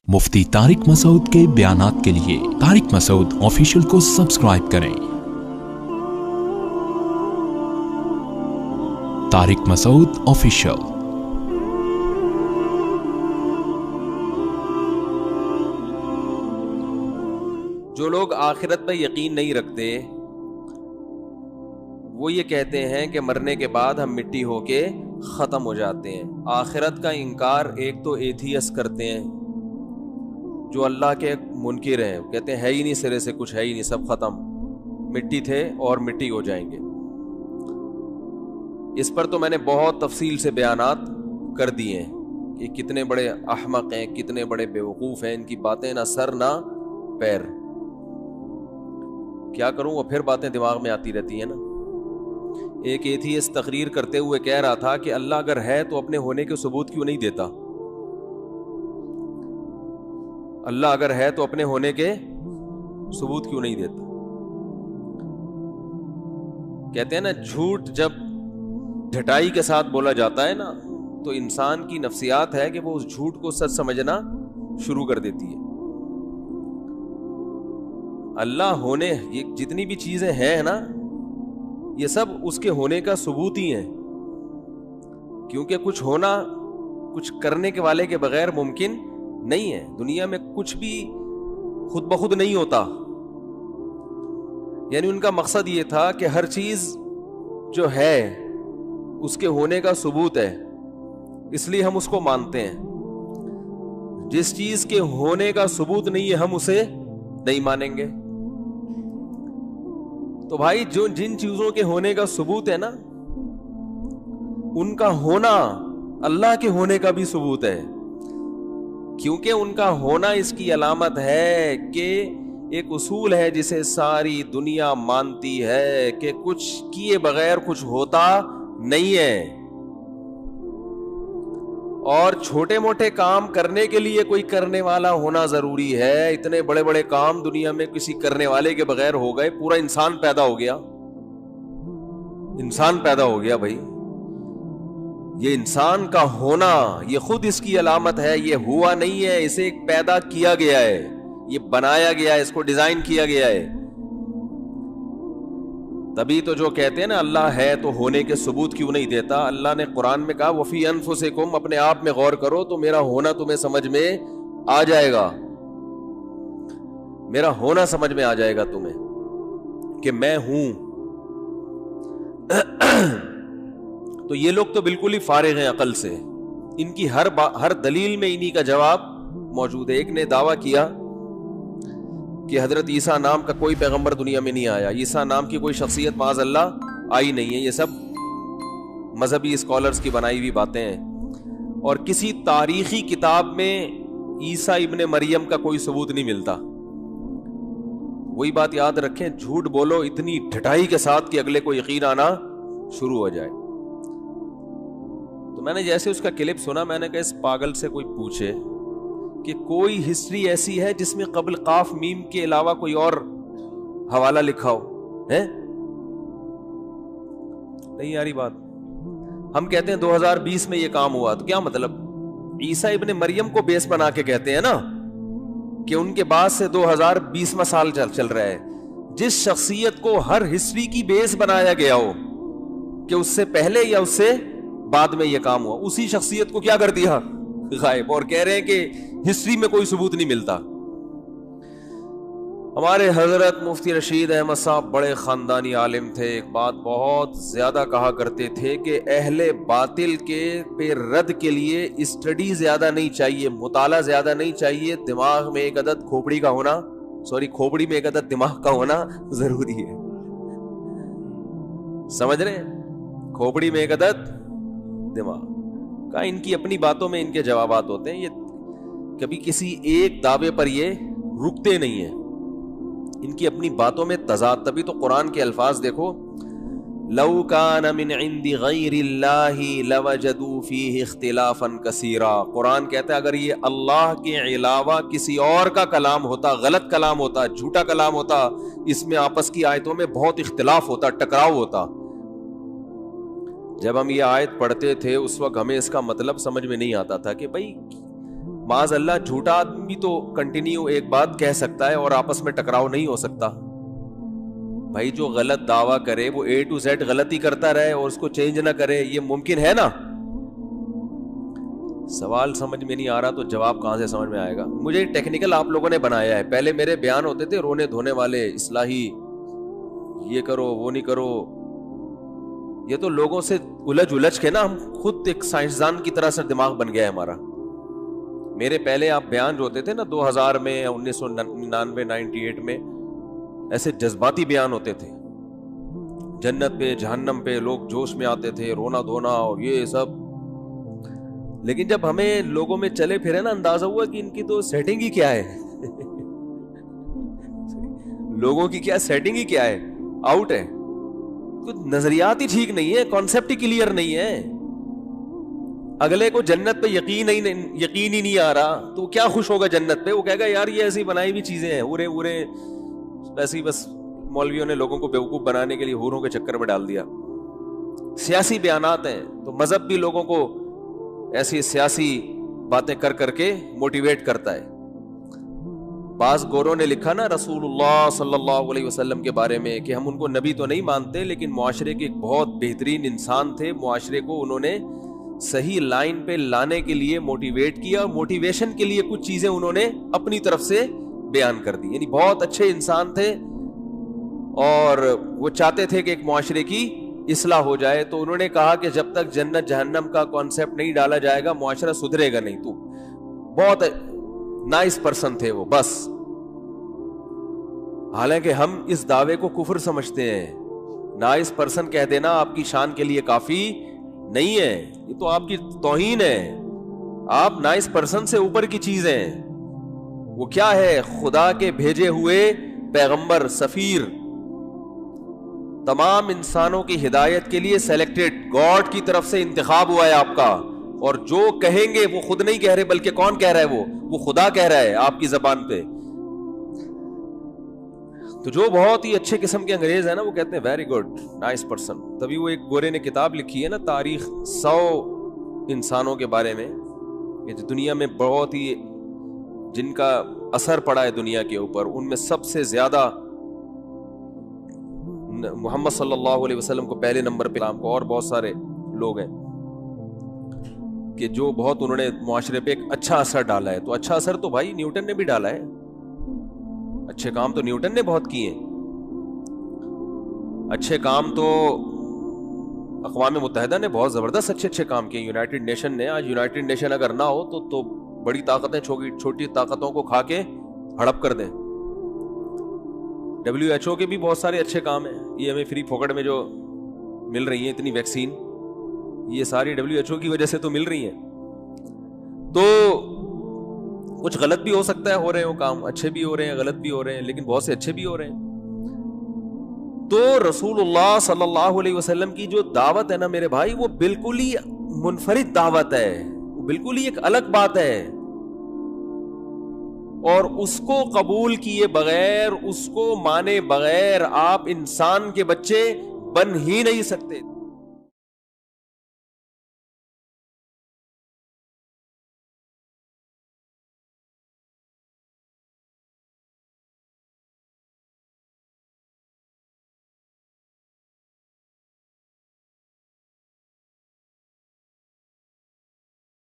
मुफ्ती तारिक मसूद के बयानात के लिए तारिक मसूद ऑफिशियल को सब्सक्राइब करें। तारिक मसूद ऑफिशियल। जो लोग आखिरत पर यकीन नहीं रखते वो ये कहते हैं कि मरने के बाद हम मिट्टी होके ख़त्म हो जाते हैं। आखिरत का इनकार एक तो एथियस करते हैं, जो अल्लाह के मुनकिर हैं, कहते हैं है ही नहीं, सिरे से कुछ है ही नहीं, सब ख़त्म, मिट्टी थे और मिट्टी हो जाएंगे। इस पर तो मैंने बहुत तफसील से बयानात कर दिए हैं कि कितने बड़े अहमक हैं, कितने बड़े बेवकूफ़ हैं, इनकी बातें ना सर ना पैर। क्या करूं, वो फिर बातें दिमाग में आती रहती हैं ना। एक एथियस्ट तकरीर करते हुए कह रहा था कि अल्लाह अगर है तो अपने होने के सबूत क्यों नहीं देता। अल्लाह अगर है तो अपने होने के सबूत क्यों नहीं देता। कहते हैं ना, झूठ जब ढटाई के साथ बोला जाता है ना, तो इंसान की नफ्सियात है कि वो उस झूठ को सच समझना शुरू कर देती है। अल्लाह होने, ये जितनी भी चीजें हैं ना, ये सब उसके होने का सबूत ही है, क्योंकि कुछ होना कुछ करने के वाले के बगैर मुमकिन नहीं है। दुनिया में कुछ भी खुद ब खुद नहीं होता। यानी उनका मकसद ये था कि हर चीज जो है उसके होने का सबूत है, इसलिए हम उसको मानते हैं। जिस चीज के होने का सबूत नहीं है हम उसे नहीं मानेंगे। तो भाई, जो जिन चीजों के होने का सबूत है ना, उनका होना अल्लाह के होने का भी सबूत है, क्योंकि उनका होना इसकी अलामत है कि एक उसूल है जिसे सारी दुनिया मानती है कि कुछ किए बगैर कुछ होता नहीं है, और छोटे मोटे काम करने के लिए कोई करने वाला होना जरूरी है। इतने बड़े बड़े काम दुनिया में किसी करने वाले के बगैर हो गए, पूरा इंसान पैदा हो गया। इंसान पैदा हो गया भाई, ये इंसान का होना ये खुद इसकी अलामत है। ये हुआ नहीं है, इसे पैदा किया गया है, ये बनाया गया है, इसको डिजाइन किया गया है। तभी तो जो कहते हैं ना अल्लाह है तो होने के सबूत क्यों नहीं देता। अल्लाह ने कुरान में कहा वफी अनफुसिकुम, अपने आप में गौर करो तो मेरा होना तुम्हें समझ में आ जाएगा, मेरा होना समझ में आ जाएगा तुम्हें कि मैं हूं। तो ये लोग तो बिल्कुल ही फारिग हैं अकल से, इनकी हर दलील में इन्हीं का जवाब मौजूद है। एक ने दावा किया कि हजरत ईसा नाम का कोई पैगंबर दुनिया में नहीं आया, ईसा नाम की कोई शख्सियत माज़अल्लाह आई नहीं है। ये सब मजहबी स्कॉलर्स की बनाई हुई बातें हैं, और किसी तारीखी किताब में ईसा इब्ने मरियम का कोई सबूत नहीं मिलता। वही बात याद रखें, झूठ बोलो इतनी ढटाई के साथ कि अगले को यकीन आना शुरू हो जाए। तो मैंने जैसे उसका क्लिप सुना, मैंने कहा इस पागल से कोई पूछे कि कोई हिस्ट्री ऐसी है जिसमें कब्ल काफ मीम के अलावा कोई और हवाला लिखा हो है? नहीं यारी बात। हम कहते हैं 2020 में ये काम हुआ, तो क्या मतलब? ईसा इब्ने मरियम को बेस बना के कहते हैं ना कि उनके बाद से 2020वां साल चल रहा है। जिस शख्सियत को हर हिस्ट्री की बेस बनाया गया हो कि उससे पहले या उससे बाद में ये काम हुआ, उसी शख्सियत को क्या कर दिया? गायब। और कह रहे हैं कि हिस्ट्री में कोई सबूत नहीं मिलता। हमारे हजरत मुफ्ती रशीद अहमद साहब बड़े खानदानी आलिम थे। एक बात बहुत ज्यादा कहा करते थे कि अहले बातिल के पे रद्द के लिए स्टडी ज्यादा नहीं चाहिए, मुताला ज्यादा नहीं चाहिए, दिमाग में एक अदद खोपड़ी का होना, खोपड़ी में एक अदद दिमाग का होना जरूरी है। समझ रहे? खोपड़ी में एक अदद दिमाग का। इनकी अपनी बातों में इनके जवाबात होते हैं, ये कभी किसी एक दावे पर ये रुकते नहीं है। इनकी अपनी बातों में तजाद। तभी तो कुरान के अल्फाज देखो, लौ कान मिन इंदी गैरिल्लाहि लवजदू फीहि इख्तिलाफन कसीरा। कुरान कहता है अगर ये अल्लाह के अलावा किसी और का कलाम होता, गलत कलाम होता, झूठा कलाम होता, इसमें आपस की आयतों में बहुत इख्तिलाफ होता, टकराव होता। जब हम ये आयत पढ़ते थे उस वक्त हमें इसका मतलब समझ में नहीं आता था कि भाई معاذ اللہ جھوٹا آدمی تو کنٹینیو ایک بات کہہ سکتا ہے اور آپس میں ٹکراؤ نہیں ہو سکتا. بھائی جو غلط دعویٰ کرے وہ A to Z غلطی کرتا رہے اور اس کو چینج نہ کرے, یہ ممکن ہے نا؟ سوال سمجھ میں نہیں آ رہا تو جواب کہاں سے سمجھ میں آئے گا؟ مجھے ٹیکنیکل آپ لوگوں نے بنایا ہے. پہلے میرے بیان ہوتے تھے رونے دھونے والے, اصلاحی, یہ کرو وہ نہیں کرو. یہ تو لوگوں سے الجھ کے نا ہم خود ایک سائنسدان کی طرح سے دماغ بن گیا ہے ہمارا. میرے پہلے آپ بیان جو ہوتے تھے نا 2000 میں, 1999 98 میں, ایسے جذباتی بیان ہوتے تھے, جنت پہ جہنم پہ لوگ جوش میں آتے تھے, رونا دھونا اور یہ سب. لیکن جب ہمیں لوگوں میں چلے پھرے نا اندازہ ہوا کہ ان کی تو سیٹنگ ہی کیا ہے لوگوں کی کیا سیٹنگ ہی کیا ہے, آؤٹ ہے. کچھ نظریات ہی ٹھیک نہیں ہے, کانسیپٹ ہی کلیئر نہیں ہے. اگلے کو جنت پہ یقین ہی نہیں آ رہا تو کیا خوش ہوگا جنت پہ؟ وہ کہے گا یار یہ ایسی بنائی ہوئی چیزیں ہیں, اورے ایسی, بس مولویوں نے لوگوں کو بیوقوف بنانے کے لیے حوروں کے چکر میں ڈال دیا. سیاسی بیانات ہیں تو مذہب بھی لوگوں کو ایسی سیاسی باتیں کر کر کے موٹیویٹ کرتا ہے. بعض گوروں نے لکھا نا رسول اللہ صلی اللہ علیہ وسلم کے بارے میں کہ ہم ان کو نبی تو نہیں مانتے لیکن معاشرے کے ایک بہت بہترین انسان تھے, معاشرے کو انہوں نے صحیح لائن پہ لانے کے لیے موٹیویٹ کیا, موٹیویشن کے لیے کچھ چیزیں انہوں نے اپنی طرف سے بیان کر دی. یعنی بہت اچھے انسان تھے اور وہ چاہتے تھے کہ ایک معاشرے کی اصلاح ہو جائے. تو انہوں نے کہا کہ جب تک جنت جہنم کا کانسیپٹ نہیں ڈالا جائے گا معاشرہ سدھرے گا نہیں. تو بہت نائس پرسن تھے وہ بس. حالانکہ ہم اس دعوے کو کفر سمجھتے ہیں. نائس پرسن کہہ دینا آپ کی شان کے لیے کافی نہیں ہے, یہ تو آپ کی توہین ہے. آپ نائس پرسن سے اوپر کی چیز ہیں. وہ کیا ہے؟ خدا کے بھیجے ہوئے پیغمبر, سفیر, تمام انسانوں کی ہدایت کے لیے سلیکٹڈ, گاڈ کی طرف سے انتخاب ہوا ہے آپ کا. اور جو کہیں گے وہ خود نہیں کہہ رہے بلکہ کون کہہ رہا ہے؟ وہ خدا کہہ رہا ہے آپ کی زبان پہ. تو جو بہت ہی اچھے قسم کے انگریز ہیں نا وہ کہتے ہیں ویری گڈ, نائس پرسن. تبھی وہ ایک گورے نے کتاب لکھی ہے نا تاریخ 100 انسانوں کے بارے میں کہ دنیا میں بہت ہی جن کا اثر پڑا ہے دنیا کے اوپر, ان میں سب سے زیادہ محمد صلی اللہ علیہ وسلم کو پہلے نمبر پہ, کو اور بہت سارے لوگ ہیں کہ جو بہت انہوں نے معاشرے پہ ایک اچھا اثر ڈالا ہے. تو اچھا اثر تو بھائی نیوٹن نے بھی ڈالا ہے, اچھے کام تو نیوٹن نے بہت کیے ہیں. اچھے کام تو اقوام متحدہ نے بہت زبردست اچھے کام کیے. یونائٹڈ نیشن نے, آج یونائٹڈ نیشن اگر نہ ہو تو بڑی طاقتیں چھوٹی طاقتوں کو کھا کے ہڑپ کر دیں. WHO کے بھی بہت سارے اچھے کام ہیں. یہ ہمیں فری پھوکٹ میں جو مل رہی ہیں اتنی ویکسین, یہ ساری WHO کی وجہ سے تو مل رہی ہیں. تو کچھ غلط بھی ہو سکتا ہے, ہو رہے ہو کام, اچھے بھی ہو رہے ہیں, غلط بھی ہو رہے ہیں, لیکن بہت سے اچھے بھی ہو رہے ہیں. تو رسول اللہ صلی اللہ علیہ وسلم کی جو دعوت ہے نا میرے بھائی, وہ بالکل ہی منفرد دعوت ہے, وہ بالکل ہی ایک الگ بات ہے. اور اس کو قبول کیے بغیر, اس کو مانے بغیر آپ انسان کے بچے بن ہی نہیں سکتے.